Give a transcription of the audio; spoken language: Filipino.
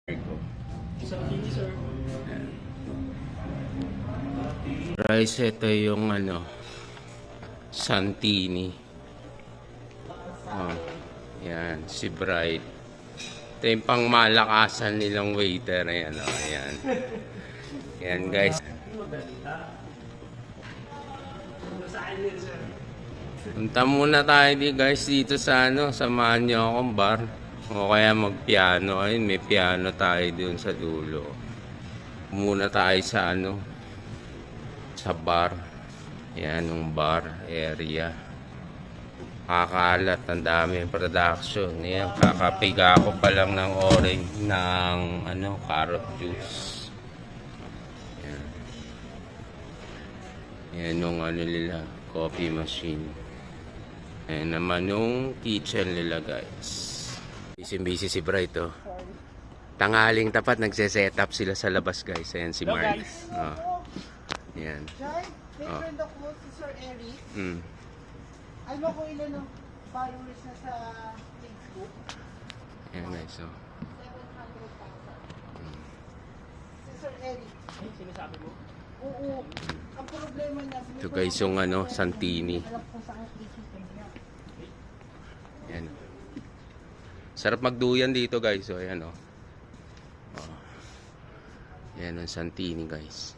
Sir. Rice, ito yung Santini. Oh, yan, si Bright. Ito yung pang malakasan nilang waiter. Ayan, oh, ayan. Yan, guys. Punta muna tayo guys dito sa samahan niyo akong bar. O kaya magpiano. Ayun, may piano tayo dun sa dulo. Muna tayo sa sa bar. Yan yung bar area. Kakalat, ang dami production. Yan, kakapiga ko pa lang ng orange ng carrot juice. Yan. Yan yung nila, coffee machine. Yan naman yung kitchen nila, guys. Busy si Bright, oh. Tanghaling tapat, nagse-set up sila sa labas, guys. Ayan si Mark. Oh. Yan. May friend ako si Sir Eric. Alam ko ilan ng followers na sa Facebook. Yan, guys. So. 700,000. Si Sir Eric. Ay, sinasabi mo? Oo. Ang problema niya. Ito guys yung Santini. Alam ko saan kikita niya. Yan. Sarap magduyan dito, guys. So, ayan, oh. Yan ang Santini, guys.